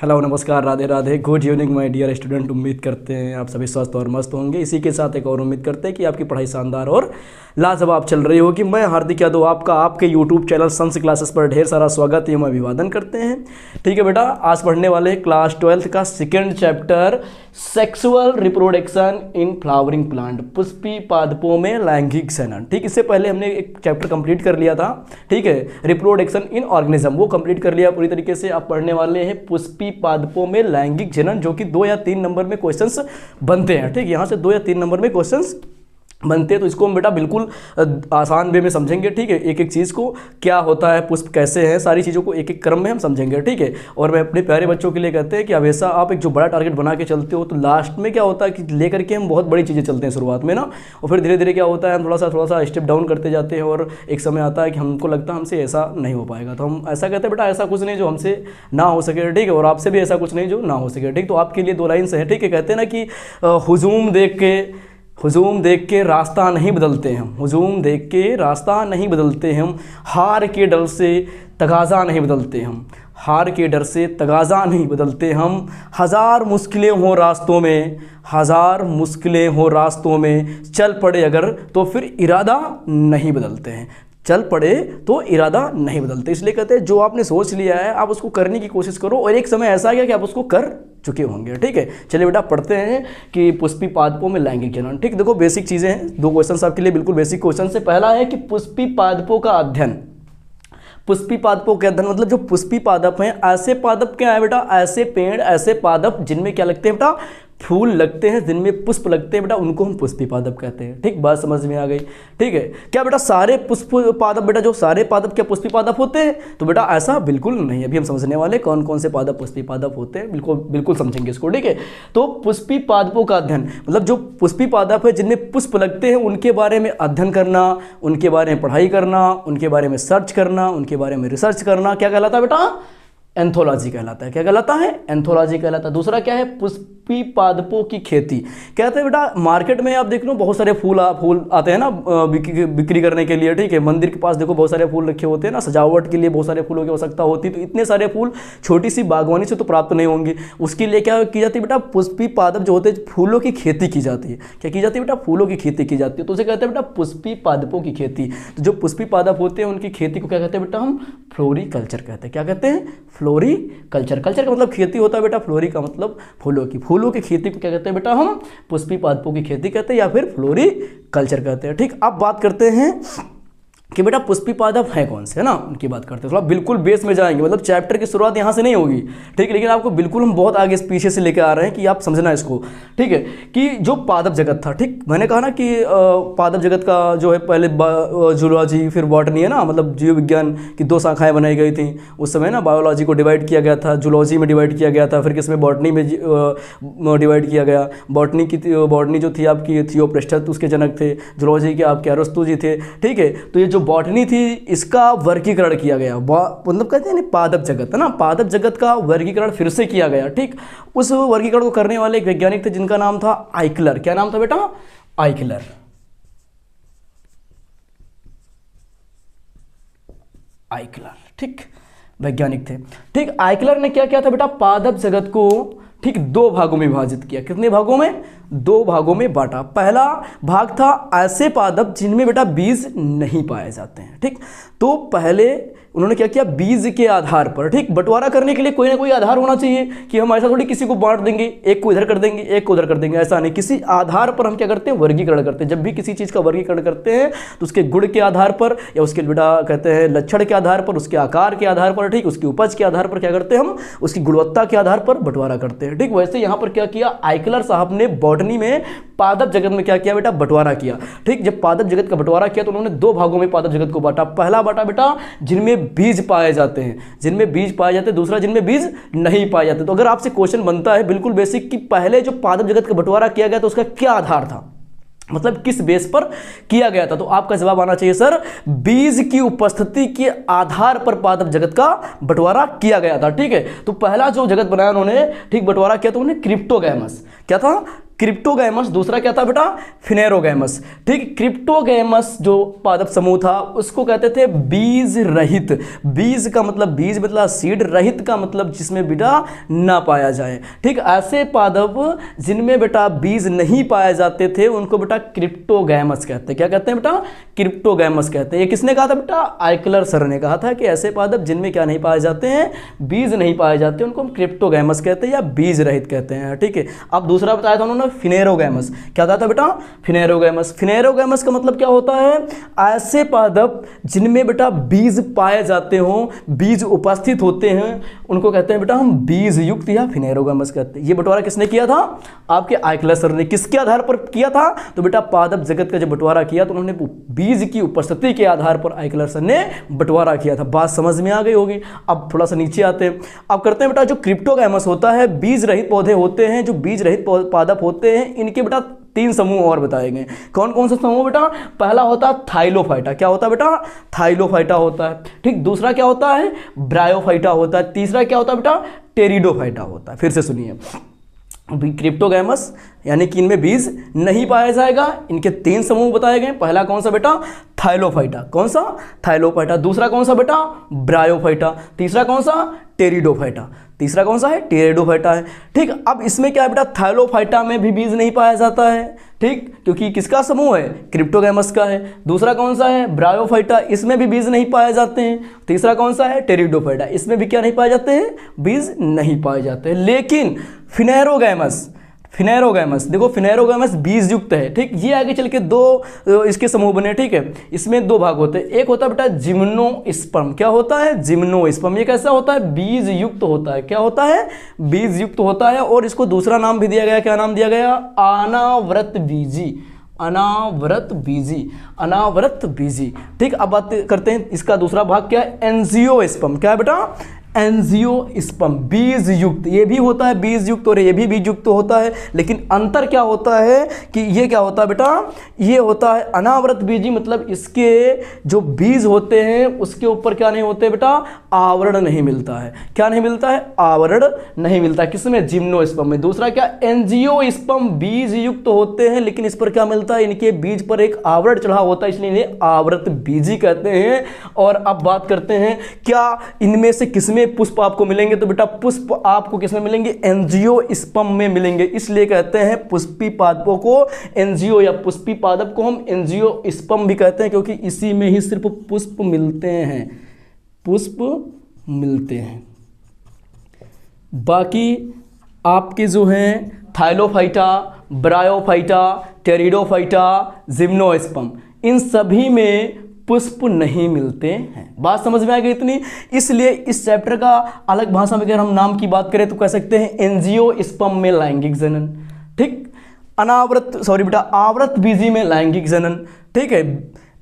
Hello, नमस्कार, Radhe Radhe, good evening my dear student. उम्मीद करते हैं आप सभी स्वस्थ और मस्त होंगे। इसी के साथ एक और उम्मीद करते हैं कि आपकी पढ़ाई शानदार और लाजवाब चल रही होगी। मैं हार्दिक यादव आपका आपके यूट्यूब चैनल संस क्लासेस पर ढेर सारा स्वागत एवं अभिवादन करते हैं। ठीक है बेटा, आज पढ़ने वाले क्लास 12th का second chapter sexual reproduction in flowering plant, Pushpi पादपों में लैंगिक शनन। ठीक, इससे पहले हमने एक चैप्टर कंप्लीट कर लिया था। ठीक है, रिप्रोडक्शन इन ऑर्गेनिज्म, वो कंप्लीट कर लिया पूरी तरीके से। आप पढ़ने वाले हैं पुष्पी पादपों में लैंगिक जनन, जो कि 2 या 3 नंबर में क्वेश्चंस बनते हैं। ठीक, यहाँ से 2 या 3 नंबर में क्वेश्चंस बनते हैं, तो इसको हम बेटा बिल्कुल आसान वे में समझेंगे। ठीक है, एक एक चीज़ को क्या होता है, पुष्प कैसे हैं, सारी चीज़ों को एक एक क्रम में हम समझेंगे। ठीक है, और मैं अपने प्यारे बच्चों के लिए कहते हैं कि हमेशा आप एक जो बड़ा टारगेट बना के चलते हो, तो लास्ट में क्या होता है कि लेकर के हम बहुत बड़ी चीज़ें चलते हैं शुरुआत में ना, और फिर धीरे धीरे क्या होता है, हम थोड़ा सा स्टेप डाउन करते जाते हैं, और एक समय आता है कि हमको लगता है हमसे ऐसा नहीं हो पाएगा। तो हम ऐसा कहते हैं बेटा, ऐसा कुछ नहीं जो हमसे ना हो सके। ठीक है, और आपसे भी ऐसा कुछ नहीं जो ना हो सके। ठीक, तो आपके लिए 2 लाइन्स हैं। ठीक है, कहते हैं ना कि हुजूम देख के रास्ता नहीं बदलते हम, हुजूम देख के रास्ता नहीं बदलते हम, हार के डर से तगाज़ा नहीं बदलते हम, हार के डर से तगाज़ा नहीं बदलते हम, हज़ार मुश्किलें हों रास्तों में, हज़ार मुश्किलें हों रास्तों में, चल पड़े अगर तो फिर इरादा नहीं बदलते हैं, चल पड़े तो इरादा नहीं बदलते। इसलिए कहते हैं जो आपने सोच लिया है आप उसको करने की कोशिश करो, और एक समय ऐसा गया कि आप उसको कर चुके होंगे। ठीक है, चलिए बेटा पढ़ते हैं कि पुष्पी पादपों में लैंगिक जनन। ठीक, देखो बेसिक चीज़ें हैं, 2 क्वेश्चन आपके लिए बिल्कुल बेसिक क्वेश्चन से। पहला है कि पुष्पी पादपों का अध्ययन। पुष्पी पादपों के अध्ययन मतलब जो पुष्पी पादप हैं, ऐसे पादप क्या है बेटा, ऐसे पेड़, ऐसे पादप जिनमें क्या लगते हैं बेटा, फूल लगते हैं, जिनमें पुष्प लगते हैं बेटा, उनको हम पुष्पी पादप कहते हैं। ठीक, बात समझ में आ गई। ठीक है, क्या बेटा सारे पुष्प पादप, बेटा जो सारे पादप क्या पुष्पी पादप होते हैं? तो बेटा ऐसा बिल्कुल नहीं। अभी हम समझने वाले कौन कौन से पादप पुष्पी पादप होते हैं, बिल्कुल समझेंगे इसको। ठीक है, तो पुष्पी पादपों का अध्ययन मतलब जो पुष्पी पादप है जिनमें पुष्प लगते हैं, उनके बारे में अध्ययन करना, उनके बारे में पढ़ाई करना, उनके बारे में सर्च करना, उनके बारे में रिसर्च करना, क्या कहलाता है बेटा? एंथोलॉजी कहलाता है। क्या कहलाता है? एंथोलॉजी कहलाता है। दूसरा क्या है? पुष्पी पादपों की खेती। कहते हैं बेटा मार्केट में आप देख लो बहुत सारे फूल आते हैं ना बिक्री करने के लिए। ठीक है, मंदिर के पास देखो बहुत सारे फूल रखे होते हैं ना, सजावट के लिए बहुत सारे फूलों की आवश्यकता होती है। तो इतने सारे फूल छोटी सी बागवानी से तो प्राप्त नहीं होंगे, उसके लिए क्या की जाती है बेटा, पुष्पी पादप जो होते हैं फूलों की खेती की जाती है। क्या की जाती है बेटा? फूलों की खेती की जाती है। तो उसे कहते हैं बेटा पुष्पी पादपों की खेती। तो जो पुष्पी पादप होते हैं उनकी खेती को क्या कहते हैं बेटा? हम फ्लोरीकल्चर कहते हैं। क्या कहते हैं? फ्लोरीकल्चर। कल्चर का मतलब खेती होता है बेटा, फ्लोरी का मतलब फूलों की खेती को क्या कहते हैं बेटा? हम पुष्पी पादपों की खेती कहते हैं या फिर फ्लोरीकल्चर कहते हैं। ठीक, अब बात करते हैं कि बेटा पुष्पी पादप है कौन से, है ना, उनकी बात करते हैं। थोड़ा बिल्कुल बेस में जाएंगे, मतलब चैप्टर की शुरुआत यहाँ से नहीं होगी। ठीक है, लेकिन आपको बिल्कुल हम बहुत आगे पीछे से लेकर आ रहे हैं कि आप समझना इसको। ठीक है, कि जो पादप जगत था, ठीक, मैंने कहा ना कि पादप जगत का जो है पहले जूलॉजी फिर बॉटनी है ना, मतलब जीव विज्ञान की 2 शाखाएं बनाई गई थी उस समय ना। बायोलॉजी को डिवाइड किया गया था, जूलॉजी में डिवाइड किया गया था, फिर किसमें? बॉटनी में डिवाइड किया गया। बॉटनी जो थी आपकी थियोप्रेस्टस उसके जनक थे, जूलॉजी के आपके अरस्तु जी थे। ठीक है, तो ये जो बॉटनी थी इसका वर्गीकरण किया गया, मतलब कहते हैं ना पादप जगत है ना, पादप जगत का वर्गीकरण फिर से किया गया। ठीक, उस वर्गीकरण को करने वाले एक वैज्ञानिक थे जिनका नाम था आइकलर। क्या नाम था बेटा? आइकलर। आइकलर, ठीक, वैज्ञानिक थे। ठीक, आइकलर ने क्या किया था बेटा? पादप जगत को ठीक 2 भागों में विभाजित किया। कितने भागों में? 2 भागों में बांटा। पहला भाग था ऐसे पादप जिनमें बेटा बीज नहीं पाए जाते हैं। ठीक, तो पहले उन्होंने क्या किया? बीज के आधार पर, ठीक, बंटवारा करने के लिए कोई ना कोई आधार होना चाहिए कि हम ऐसा थोड़ी किसी को बांट देंगे, एक को इधर कर देंगे एक को उधर कर देंगे, ऐसा नहीं। किसी आधार पर हम क्या करते हैं? वर्गीकरण करते हैं। जब भी किसी चीज़ का वर्गीकरण करते हैं तो उसके गुण के आधार पर या उसके बेटा कहते हैं लक्षण के आधार पर, उसके आकार के आधार पर, ठीक, उसकी उपज के आधार पर क्या करते हैं? हम उसकी गुणवत्ता के आधार पर बंटवारा करते हैं। ठीक, वैसे यहाँ पर क्या किया? आइकलर साहब ने बॉटनी में पादप जगत में क्या किया बेटा? बंटवारा किया। ठीक, जब पादप जगत का बंटवारा किया तो उन्होंने 2 भागों में पादप जगत को बांटा। पहला बांटा बेटा जिनमें बीज पाए जाते हैं, जिनमें बीज पाए जाते हैं, दूसरा जिनमें बीज नहीं पाए जाते। तो अगर आपसे क्वेश्चन बनता है बिल्कुल बेसिक कि पहले जो पादप जगत का बंटवारा किया गया तो उसका क्या आधार था, मतलब किस बेस पर किया गया था, तो आपका जवाब आना चाहिए सर बीज की उपस्थिति के आधार पर पादप जगत का बंटवारा किया गया था। ठीक है, तो पहला जो जगत बनाया उन्होंने, ठीक, बंटवारा किया तो उन्होंने क्रिप्टोगैमस, क्या था? क्रिप्टोगैमस, दूसरा क्या था बेटा फिनेरोगैमस। ठीक, क्रिप्टोगैमस जो पादप समूह था उसको कहते थे बीज रहित। बीज का मतलब बीज मतलब सीड, रहित का मतलब जिसमें बेटा ना पाया जाए। ठीक, ऐसे पादप जिनमें बेटा बीज नहीं पाए जाते थे उनको बेटा क्रिप्टोगैमस कहते हैं। क्या कहते हैं बेटा? क्रिप्टोगैमस कहते हैं। ये किसने कहा था बेटा? आइकलर सर ने कहा था कि ऐसे पादप जिनमें क्या नहीं पाए जाते हैं, बीज नहीं पाए जाते, उनको हम क्रिप्टोगैमस कहते हैं या बीज रहित कहते हैं। ठीक है, अब दूसरा बताया था उन्होंने फिनेरोगैमस। क्या था बेटा? फिनेरोगैमस। फिनेरोगैमस का मतलब क्या होता है? ऐसे पादप जिनमें बेटा बीज पाए जाते हों, बीज उपस्थित होते हैं, उनको कहते हैं बेटा हम बीज युक्त या फिनेरोगैमस कहते हैं। ये बंटवारा किसने किया था? आपके आइकलर सर ने। किसके आधार पर किया था? तो बेटा पादप जगत का जब बंटवारा किया तो उन्होंने बीज की उपस्थिति के आधार पर आइकलर सर ने बंटवारा किया था। बात समझ में आ गई होगी। अब थोड़ा सा नीचे आते हैं, अब करते हैं बेटा जो क्रिप्टोगैमस होता है, बीज रहित पौधे होते हैं, जो बीज रहित पादप होते हैं, इनके बेटा 3 समूह और बताए गए। कौन कौन सा समूह बेटा? पहला होता है थाइलोफाइटा। क्या होता है बेटा? थाइलोफाइटा होता है। ठीक, दूसरा क्या होता है? ब्रायोफाइटा होता है। तीसरा क्या होता है बेटा? टेरिडोफाइटा होता है। फिर से सुनिए, क्रिप्टोगैमस यानी कि इनमें बीज नहीं पाया जाएगा, इनके 3 समूह बताए गए। पहला कौन सा बेटा? थाइलोफाइटा। कौन सा? थाइलोफाइटा। दूसरा कौन सा बेटा? ब्रायोफाइटा। तीसरा कौन सा? टेरिडोफाइटा। तीसरा कौन सा है? टेरिडोफाइटा है। ठीक, अब इसमें क्या है बेटा? थाइलोफाइटा में भी बीज नहीं पाया जाता है। ठीक, क्योंकि किसका समूह है? क्रिप्टोगैमस का है। दूसरा कौन सा है? ब्रायोफाइटा, इसमें भी बीज नहीं पाए जाते हैं। तीसरा कौन सा है? टेरिडोफाइटा, इसमें भी क्या नहीं पाए जाते हैं? बीज नहीं पाए जाते हैं। लेकिन फिनेरोगैमस, फिनेरोगैमस देखो, फिनेरोगैमस बीज युक्त है। ठीक, ये आगे चल के 2 इसके समूह बने। ठीक है, इसमें 2 भाग होते हैं। एक होता है बेटा जिम्नोस्पर्म। क्या होता है? जिम्नोस्पर्म। ये कैसा होता है? बीज युक्त होता है। क्या होता है? बीज युक्त होता है। और इसको दूसरा नाम भी दिया गया। क्या नाम दिया गया? अनावृत बीजी। अनावृत बीजी, अनावृत बीजी। ठीक, अब बात करते हैं इसका दूसरा भाग क्या है? एंजियोस्पर्म। क्या है बेटा? एंजियोस्पर्म, बीज युक्त। ये भी होता है बीज युक्त और ये भी बीज युक्त होता है। लेकिन अंतर क्या होता है कि ये क्या होता है बेटा? ये होता है अनावृत बीजी, मतलब इसके जो बीज होते हैं उसके ऊपर क्या नहीं होते बेटा? आवरण नहीं मिलता है। क्या नहीं मिलता है? आवरण नहीं मिलता है। किसमें? जिम्नोस्पर्म में। दूसरा क्या? एंजियोस्पर्म बीज युक्त होते हैं, लेकिन इस पर क्या मिलता है? इनके बीज पर एक आवरण चढ़ा होता है, इसलिए इन्हें आवृत बीजी कहते हैं। और अब बात करते हैं क्या इनमें से किसमें पुष्प आपको मिलेंगे? तो बेटा पुष्प आपको किसमें मिलेंगे? एंजियोस्पर्म में मिलेंगे। इसलिए कहते हैं पुष्पी पादपों को एंजियो या पुष्पी पादप को हम एंजियोस्पर्म भी कहते हैं, क्योंकि इसी में ही सिर्फ पुष्प मिलते हैं, पुष्प मिलते हैं। बाकी आपके जो हैं थाइलोफाइटा, ब्रायोफाइटा, टेरिडोफाइटा, जिम्नोस्पर्म, इन सभी में पुष्प नहीं मिलते हैं। बात समझ में आ गई इतनी? इसलिए इस चैप्टर का अलग भाषा में अगर हम नाम की बात करें तो कह सकते हैं एंजियोस्पर्म में लैंगिक जनन। ठीक, अनावृत सॉरी बेटा आवृत बीजी में लैंगिक जनन। ठीक है,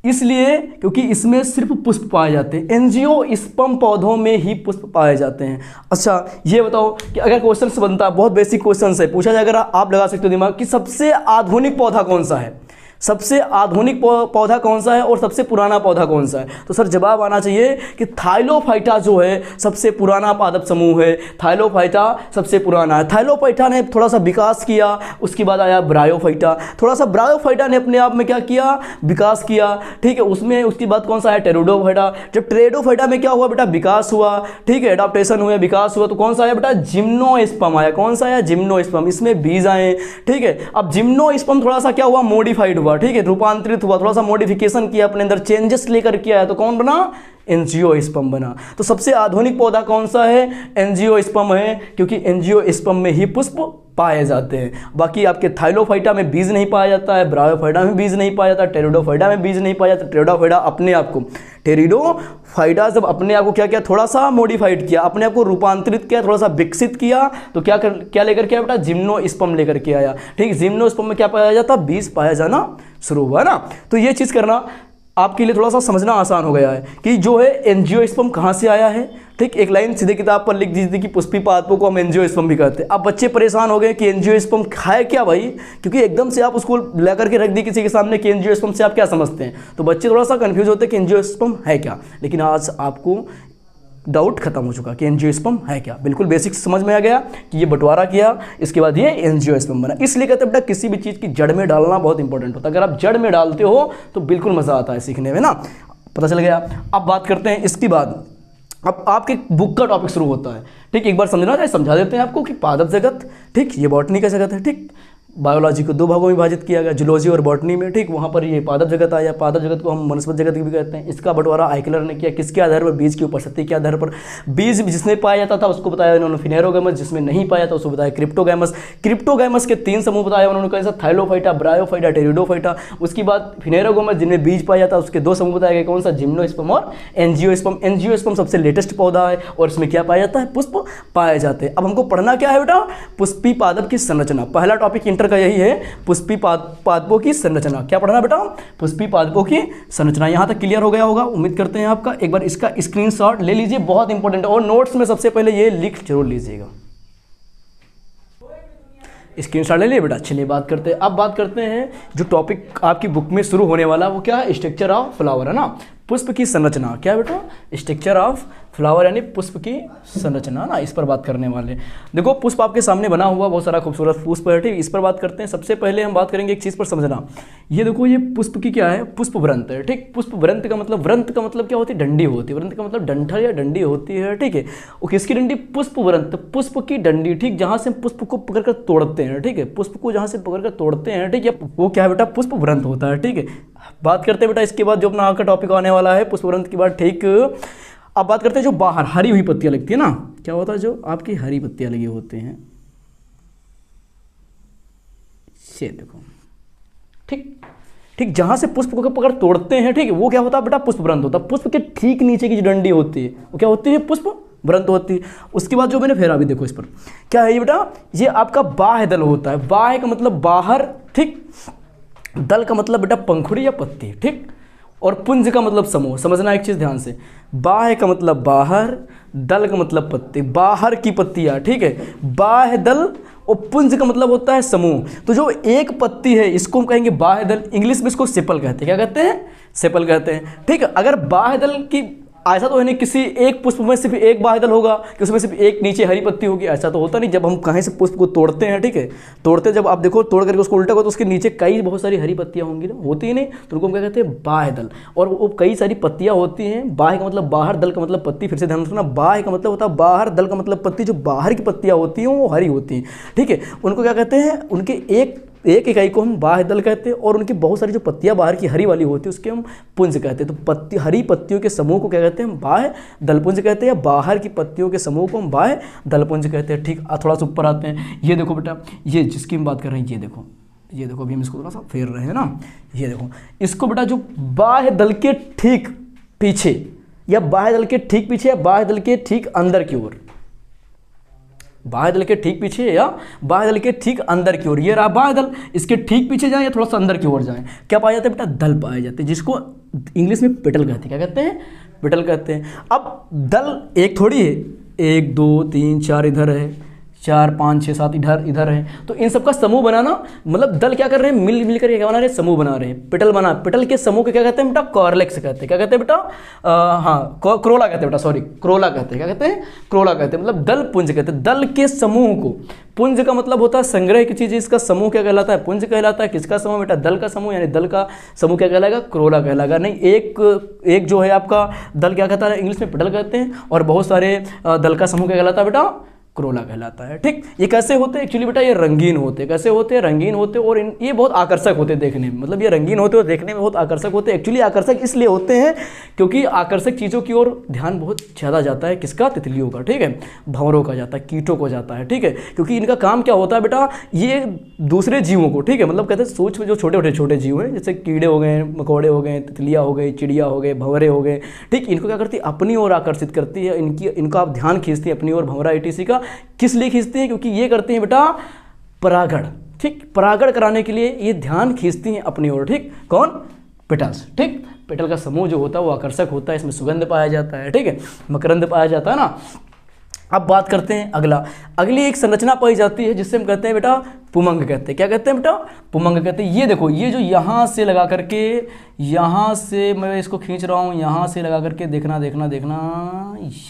इसलिए क्योंकि इसमें सिर्फ पुष्प पाए जाते हैं, एंजियोस्पर्म पौधों में ही पुष्प पाए जाते हैं। अच्छा ये बताओ कि अगर क्वेश्चन बनता है, बहुत बेसिक क्वेश्चन है, पूछा जाए, अगर आप लगा सकते हो दिमाग कि सबसे आधुनिक पौधा कौन सा है, सबसे आधुनिक पौधा कौन सा है और सबसे पुराना पौधा कौन सा है, तो सर जवाब आना चाहिए कि थाइलोफाइटा जो है सबसे पुराना पादप समूह है। थाइलोफाइटा सबसे पुराना है। थाइलोफाइटा ने थोड़ा सा विकास किया, उसके बाद आया ब्रायोफाइटा। थोड़ा सा ब्रायोफाइटा ने अपने आप में क्या किया? विकास किया। ठीक है, उसमें उसके बाद कौन सा है? टेरिडोफाइटा। जब टेरिडोफाइटा में क्या हुआ बेटा? विकास हुआ। ठीक है, एडाप्टेशन हुआ, विकास हुआ, तो कौन सा आया बेटा? जिम्नोस्पर्म आया। कौन सा आया? जिम्नोस्पर्म। इसमें बीज आए। ठीक है, अब जिम्नोस्पर्म थोड़ा सा क्या हुआ? मॉडिफाइड हुआ। ठीक है, रूपांतरित हुआ, थोड़ा सा मॉडिफिकेशन किया, अपने अंदर चेंजेस लेकर के आया, तो कौन बना? एंजियोस्पर्म बना। तो सबसे आधुनिक पौधा कौन सा है? एंजियोस्पर्म है, क्योंकि एंजियोस्पर्म में ही पुष्प पाए जाते हैं। बाकी आपके थाइलोफाइटा में बीज नहीं पाया जाता है, ब्रायोफाइटा में बीज नहीं पाया जाता, टेरिडोफाइटा में बीज नहीं पाया जाता। टेरिडोफाइटा अपने आप को, टेरिडोफाइटा जब अपने आप को क्या किया? थोड़ा सा मॉडिफाइड किया, अपने आप को रूपांतरित किया, थोड़ा सा विकसित किया, तो क्या लेकर के आया बेटा? जिम्नोस्पर्म लेकर के आया। ठीक, जिम्नोस्पर्म में क्या पाया जाता? बीज पाया जाना शुरू हुआ ना। तो ये चीज़ करना आपके लिए थोड़ा सा समझना आसान हो गया है कि जो है एंजियोस्पर्म कहाँ से आया है। ठीक, एक लाइन सीधे किताब पर लिख दी थी कि पुष्पी पादपों को हम एंजियोस्पर्म भी कहते हैं। अब बच्चे परेशान हो गए कि एंजियोस्पर्म है क्या भाई, क्योंकि एकदम से आप उसको लेकर के रख दी किसी के सामने कि एंजियोस्पर्म से आप क्या समझते हैं, तो बच्चे थोड़ा सा कंफ्यूज होते हैं कि एंजियोस्पर्म है क्या। लेकिन आज आपको डाउट खत्म हो चुका कि एंजियोस्पर्म है क्या। बिल्कुल बेसिक समझ में आ गया कि ये बंटवारा किया, इसके बाद ये एंजियोस्पर्म बना। इसलिए कहते हैं बेटा किसी भी चीज़ की जड़ में डालना बहुत इंपॉर्टेंट होता है। अगर आप जड़ में डालते हो तो बिल्कुल मज़ा आता है सीखने में ना, पता चल गया। अब बात करते हैं इसके बाद, अब आपके बुक का टॉपिक शुरू होता है। ठीक, एक बार समझना है, समझा देते हैं आपको कि पादप जगत, ठीक, ये बॉटनी का जगत है। ठीक, बायोलॉजी को दो भागों में विभाजित किया गया, जूलॉजी और बॉटनी में। ठीक, वहाँ पर ये पादप जगत आया। पादप जगत को हम वनस्पति जगत भी कहते हैं। इसका बंटवारा आइकलर ने किया, किसके आधार पर? बीज की उपस्थिति के आधार पर। बीज जिसमें पाया जाता था उसको बताया उन्होंने फिनेरोगैमस, जिसमें नहीं पाया था उसको बताया क्रिप्टोगैमस। क्रिप्टोगैमस के 3 समूह बताया उन्होंने, कौन सा? थाइलोफाइटा, ब्रायोफाइटा, टेरिडोफाइटा। उसके बाद फिनेरोगैमस जिनमें बीज पाया जाता उसके 2 समूह बताया गया, कौन सा? जिम्नोस्पर्म और एंजियोस्पर्म। एंजियोस्पर्म सबसे लेटेस्ट पौधा है और इसमें क्या पाया जाता है? पुष्प पाए जाते हैं। अब हमको पढ़ना क्या है बेटा? पुष्पी पादप की संरचना। पहला टॉपिक इंटर का यही है, पुष्पी पादपों की संरचना। क्या पढ़ना बेटा? पुष्पी पादपों की संरचना। यहां तक क्लियर हो गया होगा, उम्मीद करते हैं आपका। एक बार इसका स्क्रीनशॉट ले लीजिए, बहुत इंपॉर्टेंट है, और नोट्स में सबसे पहले ये लिख जरूर लीजिएगा। स्क्रीनशॉट ले लिए बेटा। चलिए बात करते हैं, अब बात करते हैं जो टॉपिक आपकी बुक में शुरू होने वाला वो क्या है? स्ट्रक्चर ऑफ फ्लावर, है ना, पुष्प की संरचना। क्या बेटा? स्ट्रक्चर ऑफ फ्लावर यानी पुष्प की संरचना ना, इस पर बात करने वाले। देखो पुष्प आपके सामने बना हुआ बहुत सारा खूबसूरत पुष्प है। ठीक, इस पर बात करते हैं। सबसे पहले हम बात करेंगे एक चीज़ पर समझना, ये देखो ये पुष्प की क्या है? पुष्प व्रंत है। ठीक, पुष्प व्रंत का मतलब, व्रंत का मतलब क्या होती है? डंडी होती है। व्रंत का मतलब डंठल या डंडी होती है। ठीक है, वो किसकी डंडी? पुष्प व्रंत, पुष्प की डंडी। ठीक, जहाँ से हम पुष्प को पकड़कर तोड़ते हैं। ठीक है, पुष्प को जहाँ से पकड़कर तोड़ते हैं, ठीक है, वो क्या है बेटा? पुष्प व्रंत होता है। ठीक है, बात करते हैं बेटा इसके बाद जो अपना आपका टॉपिक आने वाला है पुष्प व्रंत के बाद। ठीक, अब बात करते हैं जो बाहर हरी हुई पत्तियां लगती है ना, क्या होता है? जो आपकी हरी पत्तियां लगी होते हैं, ये देखो। ठीक ठीक, जहां से पुष्प को पकड़ तोड़ते हैं, ठीक है, वो क्या होता है बेटा? पुष्प व्रंत होता है। पुष्प के ठीक नीचे की जो डंडी होती है वो क्या होती है? पुष्प व्रंत होती है। उसके बाद जो मैंने फेरा भी देखो इस पर, क्या है ये बेटा? ये आपका बाह्य दल होता है। बाह्य का मतलब बाहर, ठीक, दल का मतलब बेटा पंखुड़ी या पत्ती। ठीक, और पुंज का मतलब समूह। समझना एक चीज़ ध्यान से, बाह्य का मतलब बाहर, दल का मतलब पत्ती, बाहर की पत्तियाँ। ठीक है, बाह्य दल, और पुंज का मतलब होता है समूह। तो जो एक पत्ती है इसको हम कहेंगे बाह्य दल, इंग्लिश में इसको सेपल कहते हैं। क्या कहते हैं? सेपल कहते हैं। ठीक है, अगर बाह्य दल की, ऐसा तो है नहीं किसी एक पुष्प में सिर्फ एक बाह्य दल होगा कि उसमें सिर्फ एक नीचे हरी पत्ती होगी, ऐसा तो होता नहीं। जब हम कहीं से पुष्प को तोड़ते हैं, ठीक है, तोड़ते जब आप देखो तोड़ करके उसको उल्टा करो तो उसके नीचे कई बहुत सारी हरी पत्तियां होंगी ना, होती ही नहीं, तो उनको हम क्या कहते हैं? बाह्य दल। और वो कई सारी पत्तियां होती हैं। बाह्य का मतलब बाहर, दल का मतलब पत्ती। फिर से ध्यान रखना, बाह्य का मतलब होता है बाहर, दल का मतलब पत्ती। जो बाहर की पत्तियां होती हैं वो हरी होती हैं। ठीक है, उनको क्या कहते हैं? उनके एक इकाई को हम बाह्य दल कहते हैं, और उनकी बहुत सारी जो पत्तियां बाहर की हरी वाली होती है उसके हम पुंज कहते हैं। तो पत्ती, हरी पत्तियों के समूह को क्या कहते हैं? बाह्य दलपुंज कहते हैं, या बाहर की पत्तियों के समूह को हम बाह्य दलपुंज कहते हैं। ठीक, थोड़ा सा ऊपर आते हैं। ये देखो बेटा, ये जिसकी हम बात कर रहे हैं, ये देखो, ये देखो, अभी हम इसको थोड़ा सा फेर रहे हैं ना, ये देखो इसको बेटा, जो बाह्य दल के ठीक पीछे, या बाह्य दल के ठीक पीछे, या बाह्य दल के ठीक अंदर की ओर, बाह्य दल के ठीक पीछे या बाह्य दल के ठीक अंदर की ओर, ये रहा बाह्य दल, इसके ठीक पीछे जाएं या थोड़ा सा अंदर की ओर जाएं, क्या पाया जाता है बेटा? दल पाए जाते हैं, जिसको इंग्लिश में पेटल कहते हैं। क्या कहते हैं? पेटल कहते हैं। अब दल एक थोड़ी है, 1 2 3 4 इधर है, 4 5 6 7 इधर है, तो इन सबका समूह बनाना, मतलब दल क्या कर रहे हैं? मिल कर क्या बना रहे हैं? समूह बना रहे हैं। पेटल बना, पेटल के समूह के क्या कहते हैं बेटा? कॉर्लेक्स कहते हैं। क्या कहते हैं बेटा? हाँ, क्रोला कहते हैं बेटा, सॉरी, क्रोला कहते हैं। क्या कहते हैं? क्रोला कहते हैं, मतलब दल पुंज कहते हैं। दल के समूह को, पुंज का मतलब होता है संग्रह की चीज़, इसका समूह क्या कहलाता है? पुंज कहलाता है। किसका समूह बेटा? दल का समूह, यानी दल का समूह क्या कहलाएगा? क्रोला कहलाएगा। नहीं, एक जो है आपका दल क्या कहता है? इंग्लिश में पेटल कहते हैं, और बहुत सारे दल का समूह क्या कहलाता है बेटा? क्रोला कहलाता है। ठीक, ये कैसे होते हैं एक्चुअली बेटा? ये रंगीन होते हैं। कैसे होते हैं? रंगीन होते हैं, और ये बहुत आकर्षक होते हैं देखने में, मतलब ये रंगीन होते हैं और देखने में बहुत आकर्षक होते हैं। एक्चुअली आकर्षक इसलिए होते हैं क्योंकि आकर्षक चीज़ों की ओर ध्यान बहुत ज़्यादा जाता है। किसका? तितलियों का। ठीक है, भंवरों का जाता है, कीटों को जाता है। ठीक है, क्योंकि इनका काम क्या होता है बेटा? ये दूसरे जीवों को, ठीक है, मतलब कहते हैं सूक्ष्म जो छोटे जीव हैं, जैसे कीड़े हो गए, मकोड़े हो गए, तितलियाँ हो गई, चिड़िया हो गए, भंवरे हो गए, ठीक, इनको क्या करती है? अपनी ओर आकर्षित करती है, इनका आप ध्यान खींचती है अपनी ओर, भंवरा etc का। किस लिए खींचती हैं? क्योंकि ये करते हैं बेटा परागण। ठीक, परागण कराने के लिए ये ध्यान खींचती हैं अपनी ओर। ठीक, कौन? पेटल्स। ठीक, पेटल का समूह जो होता है वो आकर्षक होता है, इसमें सुगंध पाया जाता है। ठीक है, मकरंद पाया जाता है ना, अब बात करते हैं अगली एक संरचना पाई जाती है जिससे हम कहते हैं बेटा पुमंग कहते हैं। क्या कहते हैं बेटा? पुमंग कहते हैं। ये देखो, ये जो यहाँ से लगा करके, यहाँ से मैं इसको खींच रहा हूँ, यहाँ से लगा करके देखना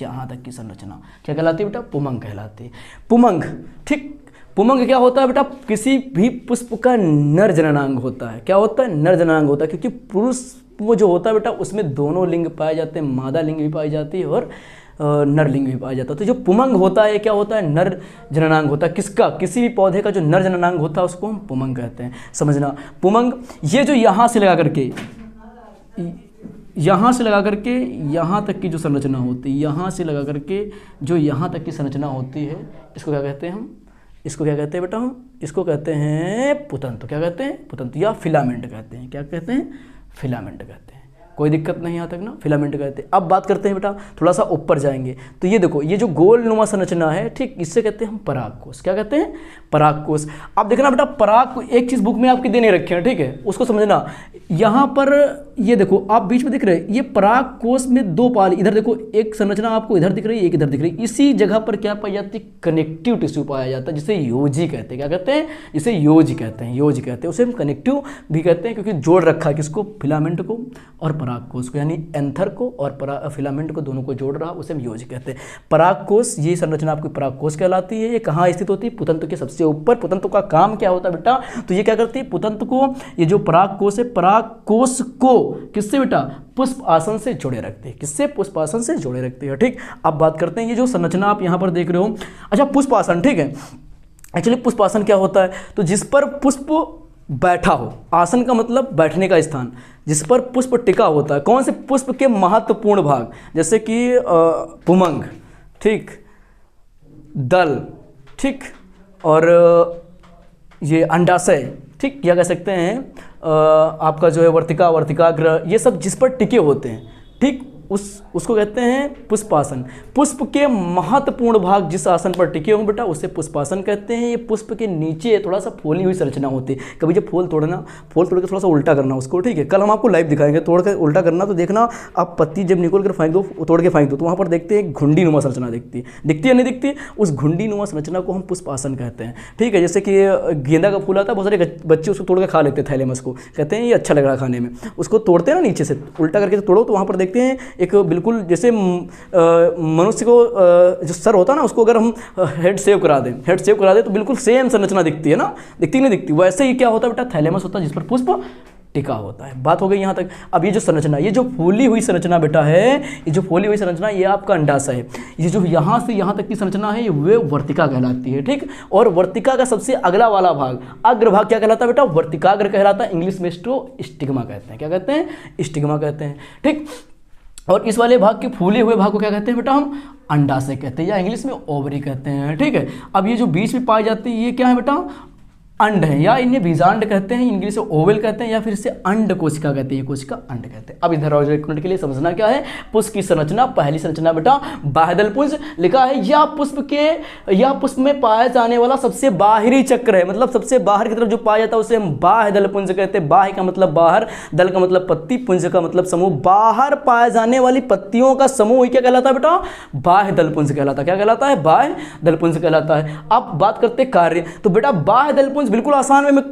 यहाँ तक की संरचना क्या कहलाती है बेटा? पुमंग कहलाती है। पुमंग, ठीक। पुमंग क्या होता है बेटा? किसी भी पुष्प का नर जननांग होता है। क्या होता है? नर जननांग होता है, क्योंकि पुरुष वो जो होता है बेटा उसमें दोनों लिंग पाए जाते हैं, मादा लिंग भी पाई जाती है और नरलिंग भी पाया जाता है। तो जो पुमंग होता है क्या होता है? नर जननांग होता है। किसका? किसी भी पौधे का जो नर जननांग होता है उसको हम पुमंग कहते हैं। समझना, पुमंग ये जो यहाँ से लगा करके, यहाँ से लगा करके यहाँ तक की जो संरचना होती है, यहाँ से लगा करके जो यहाँ तक की संरचना होती है, इसको क्या कहते हैं हम? इसको क्या कहते हैं बेटा? हम इसको कहते हैं पुतंतु। क्या कहते हैं? पुतंतु या फिलामेंट कहते हैं। क्या कहते हैं? फिलामेंट कहते हैं। कोई दिक्कत नहीं यहाँ तक ना, फिलामेंट कहते हैं। अब बात करते हैं बेटा, थोड़ा सा ऊपर जाएंगे तो ये देखो, ये जो गोलनुमा संरचना है, ठीक, इससे कहते हैं हम परागकोश। क्या कहते हैं? परागकोश। अब देखना बेटा, पराग एक चीज़ बुक में आपकी देने रखे हैं, ठीक है, उसको समझना। यहाँ पर ये देखो, आप बीच में दिख रहे हैं, ये परागकोश में दो पाल, इधर देखो एक संरचना आपको इधर दिख रही है, एक इधर दिख रही है। इसी जगह पर क्या पाई जाती है? कनेक्टिव टिश्यू पाया जाता है, जिसे योजी कहते हैं। क्या कहते हैं? जिसे योजी कहते हैं, योजी कहते हैं। उसे हम कनेक्टिव भी कहते हैं, क्योंकि जोड़ रखा है किसको? फिलामेंट को और परागकोश को, यानी एंथर को और फिलामेंट को, दोनों को जोड़ रहा, उसे हम योजी कहते हैं। परागकोश, ये संरचना आपकी परागकोश कहलाती है। ये कहाँ स्थित होती है? पुतंतु के सबसे ऊपर। पुतंतु का काम क्या होता है बेटा? तो ये क्या करती है? पुतंतु को, ये जो परागकोश है, परागकोश को किससे बेटा? पुष्प आसन से जोड़े रखते हैं। किससे? पुष्प आसन से जोड़े रखते हैं, ठीक। अब बात करते हैं, ये जो संरचना आप यहाँ पर देख रहे हो, अच्छा, पुष्प आसन, ठीक है। एक्चुअली पुष्प आसन क्या होता है? तो जिस पर पुष्प बैठा हो, आसन का मतलब बैठने का स्थान, जिस पर पुष्प टिका होता है। कौन से पुष्प के महत्वपूर्ण भाग? जैसे कि पुमंग, ठीक, दल, ठीक, और ये अंडाशय, ठीक, क्या कह सकते हैं, आपका जो है वर्तिका, वर्तिकाग्र, ये सब जिस पर टिके होते हैं, ठीक, उसको कहते हैं पुष्पासन। पुष्प के महत्वपूर्ण भाग जिस आसन पर टिके हों बेटा, उसे पुष्पासन कहते हैं। ये पुष्प के नीचे थोड़ा सा फूली हुई संरचना होती है। कभी जब फूल तोड़ के थोड़ा सा उल्टा करना उसको, ठीक है, कल हम आपको लाइव दिखाएंगे, तोड़ कर उल्टा करना, तो देखना आप पत्ती जब निकोल कर फेंक दो, तोड़ के फेंक दो, तो वहाँ पर देखते हैं घुंडी नुमा संरचना दिखती है नहीं दिखती? उस घुंडी नुमा संरचना को हम पुष्पासन कहते हैं, ठीक है। जैसे कि गेंदा का फूल आता है, बहुत सारे बच्चे उसको तोड़ के खा लेते हैं, थैलेमस को कहते हैं ये अच्छा लग रहा है खाने में, उसको तोड़ते हैं ना नीचे से, उल्टा करके तोड़ो तो वहाँ पर देखते हैं एक बिल्कुल जैसे मनुष्य को जो सर होता है ना, उसको अगर हम हेड सेव करा दें तो बिल्कुल सेम संरचना दिखती है ना, दिखती नहीं दिखती? वैसे ही क्या होता है बेटा? थैलेमस होता है जिस पर पुष्प टिका होता है। बात हो गई यहाँ तक। अब ये जो संरचना, ये जो फूली हुई संरचना बेटा है, ये जो फूली हुई संरचना, ये आपका अंडाशय है। ये जो यहाँ से यहाँ तक की संरचना है, वे वर्तिका कहलाती है, ठीक। और वर्तिका का सबसे अगला वाला भाग, अग्रभाग, क्या कहलाता है बेटा? वर्तिकाग्र कहलाता है। इंग्लिश में इसको स्टिग्मा कहते हैं। क्या कहते हैं? स्टिग्मा कहते हैं, ठीक। और इस वाले भाग के फूले हुए भाग को क्या कहते हैं बेटा? हम अंडाशय कहते हैं, या इंग्लिश में ओवरी कहते हैं, ठीक है। अब ये जो बीच में पाई जाती है, ये क्या है बेटा? अंड है, या इन्हें बीजांड कहते हैं, इंग्लिश में ओवल कहते हैं, या फिर इसे अंड कोशिका कहते हैं, कोशिका अंड कहते हैं। अब इधर और एक मिनट के लिए समझना क्या है पुष्प की संरचना। पहली संरचना बेटा बाह्यदल पुंज लिखा है, यह पुष्प में पाया जाने वाला सबसे बाहरी चक्र है, मतलब सबसे बाहर की तरफ जो पाया जाता है उसे हम बाह्यदल पुंज कहते हैं। बाह्य का मतलब बाहर, दल का मतलब पत्ती, पुंज का मतलब समूह। बाहर पाए जाने वाली पत्तियों का समूह क्या कहलाता है बेटा? बाह्यदल पुंज कहलाता है। क्या कहलाता है? बाह्यदल पुंज कहलाता है। अब बात करते हैं कार्य। तो बेटा बाह्यदल पुंज बिल्कुल आसान में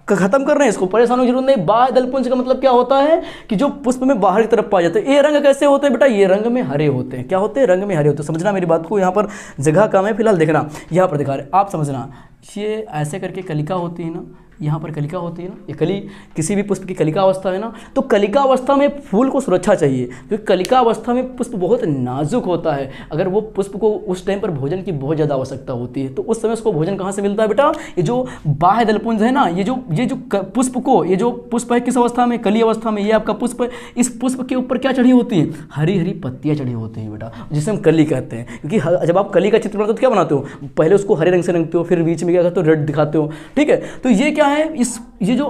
खत्म कर रहे हैं, इसको परेशान होने की जरूरत नहीं। बाह्यदल पुंज का मतलब क्या होता है कि जो पुष्प में बाहर की तरफ पाए जाते हैं। ये रंग कैसे होते हैं बेटा? ये रंग में हरे होते हैं। क्या होते हैं? रंग में हरे होते हैं। समझना मेरी बात को, यहाँ पर जगह कम है, फिलहाल देखना यहाँ पर दिखा रहे, आप समझना। ये ऐसे करके कलिका होती है ना, यहाँ पर कलिका होती है ना, ये कली किसी भी पुष्प की कलिका अवस्था है ना, तो कलिका अवस्था में फूल को सुरक्षा चाहिए, क्योंकि कलिका अवस्था में पुष्प बहुत नाजुक होता है। अगर वो पुष्प को उस टाइम पर भोजन की बहुत ज़्यादा आवश्यकता होती है, तो उस समय उसको भोजन कहाँ से मिलता है बेटा? ये जो बाह्यदल पुंज है ना, ये जो पुष्प को, ये जो पुष्प है किस अवस्था में? कली अवस्था में। ये आपका पुष्प है, इस पुष्प के ऊपर क्या चढ़ी होती है? हरी हरी पत्तियाँ चढ़ी होती हैं बेटा, जिसे हम कली कहते हैं। क्योंकि जब आप कली का चित्र बनाते हो तो क्या बनाते हो? पहले उसको हरे रंग से रंगते हो, फिर बीच में क्या करते हो? रेड दिखाते हो, ठीक है। तो ये क्या है? ये जो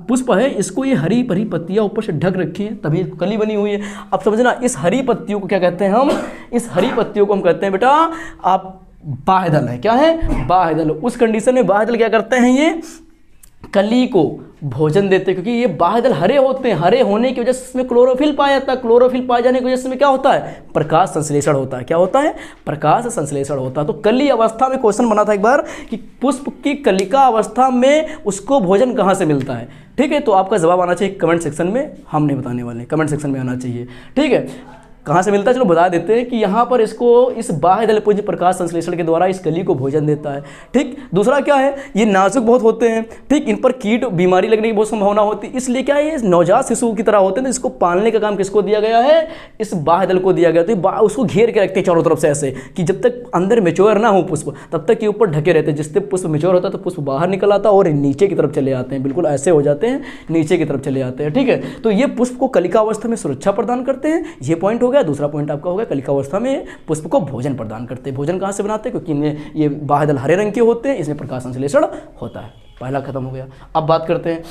पुष्प है, इसको ये हरी भरी पत्तियां ऊपर से ढक रखी हैं, तभी कली बनी हुई है। अब समझना, इस हरी पत्तियों को क्या कहते हैं हम? इस हरी पत्तियों को हम कहते हैं बेटा आप बाह्यदल है। क्या है? बाह्यदल। उस कंडीशन में बाह्यदल क्या करते हैं? ये कली को भोजन देते हैं, क्योंकि ये बाह्यदल हरे होते हैं। हरे होने की वजह से इसमें क्लोरोफिल पाया जाता है। क्लोरोफिल पाए जाने की वजह से इसमें क्या होता है? प्रकाश संश्लेषण होता है। क्या होता है? प्रकाश संश्लेषण होता है। तो कली अवस्था में क्वेश्चन बना था एक बार कि पुष्प की कलिका अवस्था में उसको भोजन कहाँ से मिलता है। ठीक है, तो आपका जवाब आना चाहिए कमेंट सेक्शन में, हम नहीं बताने वाले, कमेंट सेक्शन में आना चाहिए। ठीक है, कहाँ से मिलता है चलो बता देते हैं कि यहाँ पर इसको इस बाह्य पुंज प्रकाश संश्लेषण के द्वारा इस कली को भोजन देता है। ठीक, दूसरा क्या है, ये नाजुक बहुत होते हैं। ठीक, इन पर कीट बीमारी लगने की बहुत संभावना होती है, इसलिए क्या है ये नवजात शिशु की तरह होते हैं। तो इसको पालने का काम किसको दिया गया है? इस बाह्य दल को दिया गया। तो उसको घेर के रखते हैं चारों तरफ से ऐसे कि जब तक अंदर मेच्योर ना हो पुष्प तब तक ये ऊपर ढके रहते हैं। जिससे पुष्प मेच्योर होता है तो पुष्प बाहर निकल आता है और नीचे की तरफ चले आते हैं, बिल्कुल ऐसे हो जाते हैं, नीचे की तरफ चले आते हैं। ठीक है, तो ये पुष्प को कलिका अवस्था में सुरक्षा प्रदान करते हैं। ये पॉइंट हो गया। दूसरा पॉइंट आपका हो गया कलिका अवस्था में पुष्प को भोजन प्रदान करते हैं। भोजन कहाँ से बनाते हैं? क्योंकि इनमें ये बाह्य दल हरे रंग के होते हैं, इसमें प्रकाश संश्लेषण होता है। पहला खत्म हो गया। अब बात करते हैं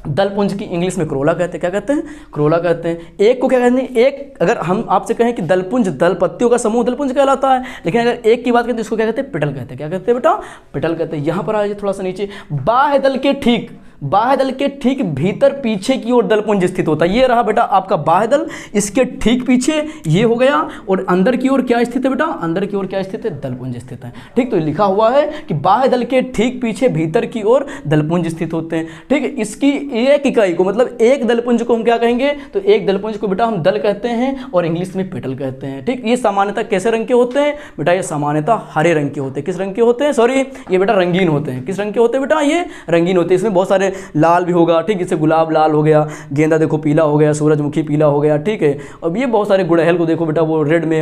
दलपुंज की। इंग्लिश में क्रोला कहते हैं। क्या कहते हैं? क्रोला कहते हैं। एक को क्या कहते हैं? एक अगर हम आपसे कहें कि दलपुंज दल पत्तियों का समूह दलपुंज कहलाता है, लेकिन अगर एक की बात करें तो इसको क्या कहते हैं? पिटल कहते हैं। क्या कहते हैं बेटा? पिटल कहते हैं। यहाँ पर आ जाइए थोड़ा सा नीचे। बाह्य दल के ठीक भीतर पीछे की ओर दलपुंज स्थित होता है। ये रहा बेटा आपका बाह्य दल, इसके ठीक पीछे ये हो गया। और अंदर की ओर क्या स्थित है बेटा? अंदर की ओर क्या स्थित है? दलपुंज स्थित है। ठीक, तो लिखा हुआ है कि बाह्य दल के ठीक पीछे भीतर की ओर दलपुंज स्थित होते हैं। ठीक है, इसकी एक इकाई को मतलब एक दलपुंज को हम क्या कहेंगे? तो एक दलपुंज को बेटा हम दल कहते हैं और इंग्लिश में पेटल कहते हैं। ठीक, ये सामान्यतः कैसे रंग के होते हैं बेटा? ये सामान्यतः हरे रंग के होते हैं। किस रंग के होते हैं? सॉरी, ये बेटा रंगीन होते हैं। किस रंग के होते हैं बेटा? ये रंगीन होते हैं। इसमें बहुत सारे लाल भी होगा। ठीक, जैसे गुलाब लाल हो गया, गेंदा देखो पीला हो गया, सूरजमुखी पीला हो गया। ठीक है, अब ये बहुत सारे गुड़हल को देखो बेटा वो रेड में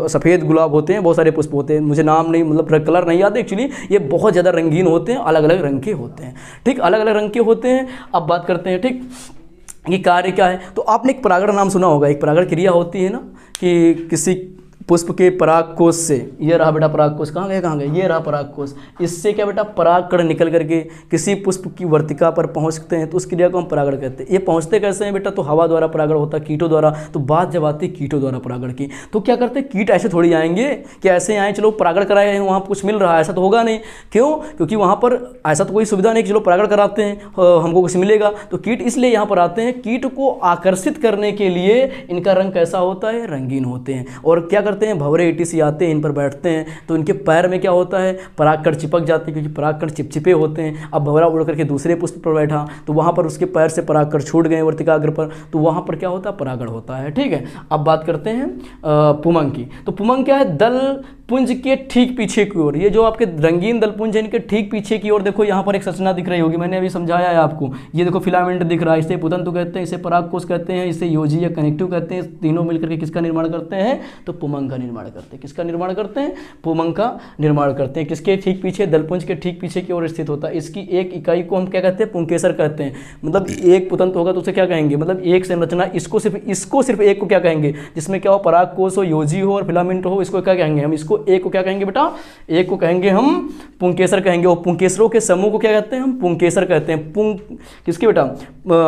सफ़ेद गुलाब होते हैं, बहुत सारे पुष्प होते हैं। मुझे नाम नहीं मतलब कलर नहीं आते एक्चुअली। ये बहुत ज़्यादा रंगीन होते हैं, अलग अलग रंग के होते हैं। ठीक, अलग अलग रंग के होते हैं। अब बात करते हैं ठीक ये कार्य क्या है। तो आपने एक परागण नाम सुना होगा। एक परागण क्रिया होती है ना कि किसी पुष्प के परागकोश से, ये रहा बेटा परागकोश, कहाँ गए? ये रहा परागकोश। इससे क्या बेटा परागकण निकल करके किसी पुष्प की वर्तिका पर पहुँचते हैं, तो उस क्रिया को हम परागण कहते हैं। ये पहुँचते कैसे हैं बेटा? तो हवा द्वारा परागण होता है, कीटों द्वारा। तो बात जब आती है कीटों द्वारा परागण की, तो क्या करते हैं कीट ऐसे थोड़ी आएंगे कि ऐसे आए चलो परागण कराए वहाँ कुछ मिल रहा है, ऐसा तो होगा नहीं। क्यों? क्योंकि वहाँ पर ऐसा तो कोई सुविधा नहीं कि चलो परागण कराते हैं हमको कुछ मिलेगा। तो कीट इसलिए यहाँ पर आते हैं, कीट को आकर्षित करने के लिए इनका रंग कैसा होता है? रंगीन होते हैं। और क्या करते हैं? भंवरे ईटी आते हैं, इन पर बैठते हैं, तो इनके पैर में क्या होता है? परागकण चिपक जाते हैं, क्योंकि परागकण चिपचिपे होते हैं। अब भंवरा उड़ करके दूसरे पुष्प पर बैठा तो वहाँ पर उसके पैर से परागकण छूट गए वर्तिकाग्र पर, तो वहाँ पर क्या होता है? परागण होता है। ठीक है, अब बात करते हैं पुमंग की। तो पुमंग क्या है? दल पुंज के ठीक पीछे की ओर, ये जो आपके रंगीन दलपुंज है इनके ठीक पीछे की ओर देखो यहाँ पर एक संरचना दिख रही होगी, मैंने अभी समझाया है आपको। ये देखो फिलामेंट दिख रहा है, इसे पुतंतु कहते हैं, इसे परागकोश कहते हैं, इसे योजी या कनेक्टिव कहते हैं। तीनों मिलकर के किसका निर्माण करते हैं? तो पुमंग का निर्माण करते हैं। किसका निर्माण करते हैं? पुमंग का निर्माण करते हैं। किसके ठीक पीछे? दलपुंज के ठीक पीछे की ओर स्थित होता है। इसकी एक इकाई को हम क्या कहते हैं? पुंकेसर कहते हैं। मतलब एक पुतंतु होगा तो उसे क्या कहेंगे? मतलब एक संरचना, इसको सिर्फ एक को क्या कहेंगे? जिसमें क्या हो? परागकोश हो, योजी हो और फिलामेंट हो, इसको क्या कहेंगे? हम इसको एक को क्या कहेंगे बेटा? एक को कहेंगे हम पुंकेसर कहेंगे। और पुंकेसरों के समूह को क्या कहते हैं? हम पुंकेसर कहते हैं। किसके बेटा?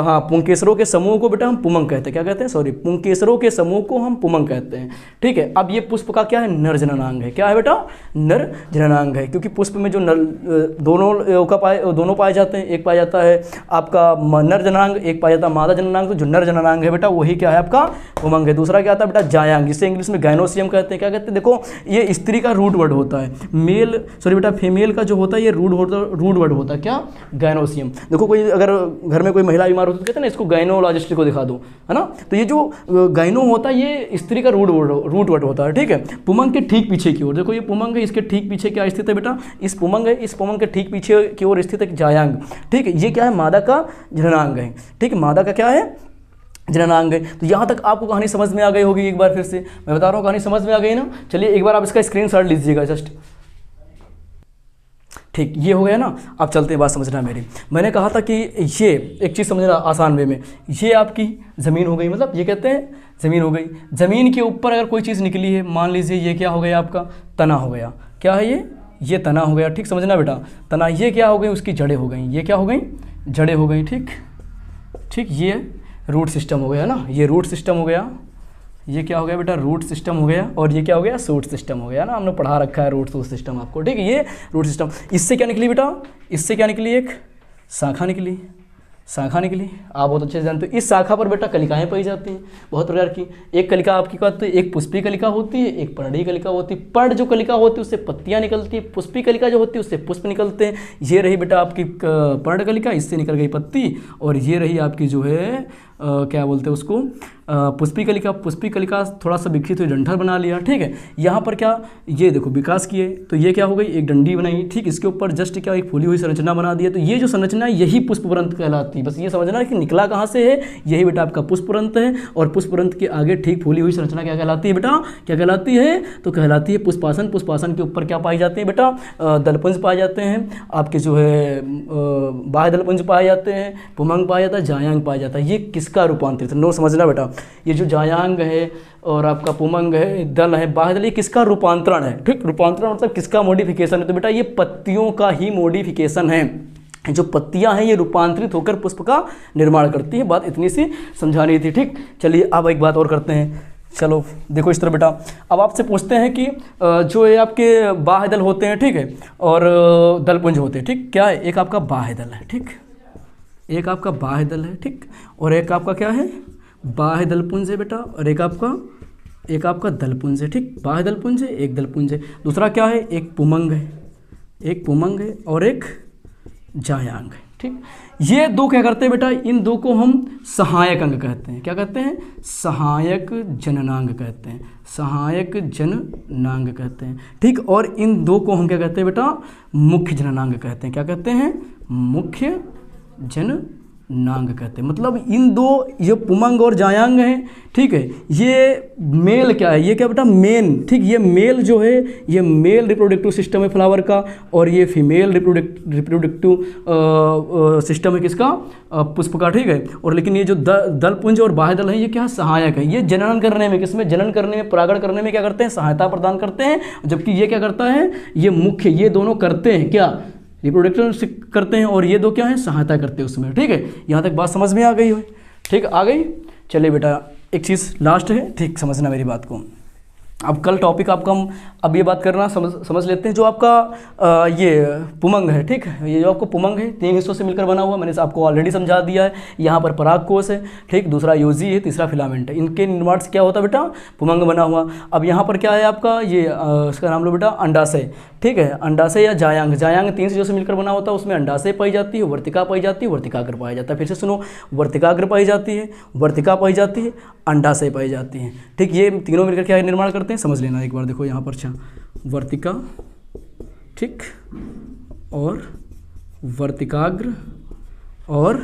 हाँ, पुंकेसरों के समूह को बेटा हम पुमंग कहते हैं। क्या कहते हैं? सॉरी, पुंकेसरों के समूह को हम पुमंग कहते हैं। ठीक है, अब ये पुष्प का क्या है? नर जननांग है। क्या है बेटा? नर जननांग है, क्योंकि पुष्प में जो दोनों पाए जाते हैं। एक पाया जाता है आपका नर जननांग, एक पाया जाता है मादा जननांग। तो जो नर जननांग है बेटा वही क्या है? आपका पुमंग है। दूसरा क्या आता है बेटा? जायांग, जिसे इंग्लिश में गाइनोसियम कहते हैं। क्या कहते हैं? देखो ये स्त्री का रूट वर्ड होता है, मेल सॉरी बेटा फीमेल का जो होता है ये रूट वर्ड होता है। क्या? गाइनोसियम। देखो कोई अगर घर में कोई महिला बीमार होती है तो कहते हैं ना इसको गाइनोलॉजिस्ट को दिखा दो, है ना। तो ये जो गाइनो होता है ये स्त्री का रूट वर्ड होता है। ठीक है, पुमंग के ठीक पीछे की ओर देखो, ये पुमंग है, इसके ठीक पीछे क्या स्थित है बेटा? इस पुमंग है, इस पुमंग के ठीक पीछे की ओर स्थित है जायांग। ठीक है, ये क्या है? मादा का जननांग है। ठीक है, मादा का क्या है? जननांग है। तो यहाँ तक आपको कहानी समझ में आ गई होगी। एक बार फिर से मैं बता रहा हूँ, कहानी समझ में आ गई ना। चलिए एक बार आप इसका स्क्रीनशॉट लीजिएगा जस्ट। ठीक, ये हो गया ना। अब चलते हैं, बात समझना मेरी। मैंने कहा था कि ये एक चीज़ समझना आसान वे में, ये आपकी ज़मीन हो गई, मतलब ये कहते हैं ज़मीन हो गई। ज़मीन के ऊपर अगर कोई चीज़ निकली है, मान लीजिए ये क्या हो गया? आपका तना हो गया। क्या है ये तना हो गया। ठीक, समझना बेटा, तना। ये क्या हो गई? उसकी जड़ें हो गई। ये क्या हो गई? जड़ें हो गई। ठीक, ये रूट सिस्टम हो गया ना, ये रूट सिस्टम हो गया। ये क्या हो गया बेटा? रूट सिस्टम हो गया। और ये क्या हो गया? शूट सिस्टम हो गया ना, हमने पढ़ा रखा है रूट शूट सिस्टम आपको। ठीक है, ये रूट सिस्टम। इससे क्या निकली बेटा? इससे क्या निकली? एक शाखा निकली, शाखा निकली, आप बहुत अच्छे से जानते हो। इस शाखा पर बेटा कलिकाएं पाई जाती हैं बहुत प्रकार की। एक कलिका आपकी क्या होती है, एक पुष्पी कलिका होती है, एक पर्णीय कलिका होती है। पर्ण जो कलिका होती है उससे पत्तियां निकलती है, पुष्पी कलिका जो होती है उससे पुष्प निकलते हैं। ये रही बेटा आपकी पर्ण कलिका, इससे निकल गई पत्ती, और ये रही आपकी जो है क्या बोलते हैं उसको, पुष्पी कलिका। पुष्पी कलिका थोड़ा सा विकसित हुई, डंठल बना लिया, ठीक है। यहाँ पर क्या, ये देखो विकास किए तो ये क्या हो गई, एक डंडी बनाई, ठीक। इसके ऊपर जस्ट क्या एक फूली हुई संरचना बना दी है। तो ये जो संरचना है यही पुष्पवृंत कहलाती है। बस ये समझना कि निकला कहाँ से है, यही बेटा आपका पुष्पवृंत है। और पुष्पवृंत के आगे ठीक फूली हुई संरचना क्या कहलाती है बेटा, क्या कहलाती है, तो कहलाती है पुष्पासन। पुष्पासन के ऊपर क्या पाई जाती है बेटा, दलपुंज पाए जाते हैं, आपके जो है बाह्य दलपुंज पाए जाते हैं, पुमंग पाया जाता है, जायांग पाया जाता है। ये किसका रूपांतरित, नो समझना बेटा, ये जो जायांग है और आपका पुमंग है, दल है, बाह्य दल, ये किसका रूपांतरण है, ठीक। रूपांतरण मतलब किसका मॉडिफिकेशन है, तो बेटा ये पत्तियों का ही मॉडिफिकेशन है। जो पत्तियां हैं ये रूपांतरित होकर पुष्प का निर्माण करती है। बात इतनी सी समझानी थी, ठीक। चलिए अब एक बात और करते हैं। चलो देखो इस तरह बेटा, अब आपसे पूछते हैं कि जो ये आपके बाह्य दल होते हैं, ठीक है, और दलपुंज होते हैं, ठीक। क्या है, एक आपका बाह्य दल है, ठीक, एक आपका बाह्य दल है, ठीक, और एक आपका क्या है, बाह्य दलपुंज है बेटा, और एक आपका दलपुंज है, ठीक। बाह्य दलपुंज है, एक दलपुंज है। दूसरा क्या है, एक पुमंग है, एक पुमंग है, और एक जायांग है, ठीक। ये दो क्या करते हैं बेटा, इन दो को हम सहायक अंग कहते हैं। क्या कहते हैं, सहायक जननांग कहते हैं, सहायक जननांग कहते हैं, ठीक। और इन दो को हम क्या कहते हैं बेटा, मुख्य जननांग कहते हैं। क्या कहते हैं, मुख्य जननांग कहते हैं। मतलब इन दो, ये पुमंग और जायांग हैं, ठीक है। ये मेल क्या है, ये क्या बेटा, मेन, ठीक। ये मेल जो है ये मेल रिप्रोडक्टिव सिस्टम है फ्लावर का, और ये फीमेल रिप्रोडक्टिव सिस्टम है किसका, पुष्प का, ठीक है। और लेकिन ये जो दलपुंज और बाह्य दल है ये क्या सहायक है। ये जनन करने में, किसमें, जनन करने में, परागण करने में क्या करते हैं, सहायता प्रदान करते हैं। जबकि ये क्या करता है, ये मुख्य, ये दोनों करते हैं क्या, रिप्रोडक्शन करते हैं, और ये दो क्या है, सहायता करते हैं उसमें, ठीक है। यहाँ तक बात समझ में आ गई हो, ठीक, आ गई। चलिए बेटा एक चीज़ लास्ट है, ठीक, समझना मेरी बात को। अब कल टॉपिक आपका हम अब ये बात करना समझ लेते हैं। जो आपका ये पुमंग है, ठीक, ये जो आपको पुमंग है 3 हिस्सों से मिलकर बना हुआ, मैंने आपको ऑलरेडी समझा दिया है। यहाँ पर परागकोश है, ठीक, दूसरा योजी है, तीसरा फिलामेंट है। इनके निर्माण से क्या होता है बेटा, पुमंग बना हुआ। अब यहाँ पर क्या है आपका, ये इसका नाम लो बेटा अंडाशय, ठीक है। अंडाशय या जायांग, जायांग 3 चीज़ों से मिलकर बना होता है। उसमें अंडाशय पाई जाती है, वर्तिका पाई जाती है, वर्तिकाग्र पाया जाता है। फिर से सुनो, वर्तिकाग्र पाई जाती है, वर्तिका पाई जाती है, अंडाशय पाई जाती है, ठीक। ये तीनों मिलकर क्या निर्माण करते हैं, समझ लेना एक बार। देखो यहाँ पर अच्छा, वर्तिका, ठीक, और वर्तिकाग्र और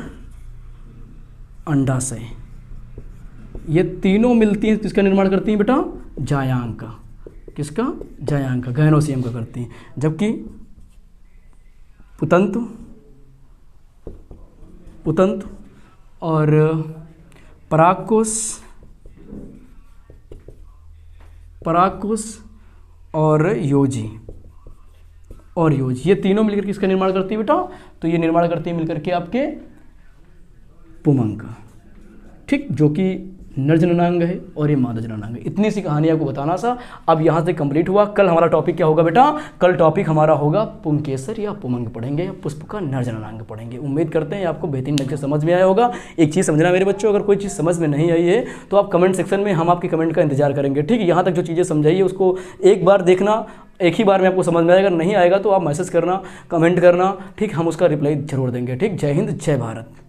अंडाशय, ये तीनों मिलती हैं, किसका निर्माण करती हैं बेटा, जायांग का। किसका, जायांग का, गहनोसियम का करती हैं। जबकि पुतंतु और परागकोश और योजी ये तीनों मिलकर किसका निर्माण करती है बेटा, तो ये निर्माण करती है मिलकर के आपके पुमंग का, ठीक, जो कि नर जननांग है और ये मादा जननांग है। इतनी सी कहानी आपको बताना सा। अब यहाँ से कंप्लीट हुआ। कल हमारा टॉपिक क्या होगा बेटा, कल टॉपिक हमारा होगा पुंकेसर या पुमंग पढ़ेंगे, या पुष्प का नर जननांग पढ़ेंगे। उम्मीद करते हैं आपको बेहतरीन ढंग से समझ में आया होगा। एक चीज़ समझना मेरे बच्चों, अगर कोई चीज़ समझ में नहीं आई है तो आप कमेंट सेक्शन में, हम आपके कमेंट का इंतजार करेंगे, ठीक है। यहाँ तक जो चीज़ें समझाइए उसको एक बार देखना, एक ही बार में आपको समझ में आएगा। नहीं आएगा तो आप मैसेज करना, कमेंट करना, ठीक, हम उसका रिप्लाई जरूर देंगे, ठीक। जय हिंद, जय भारत।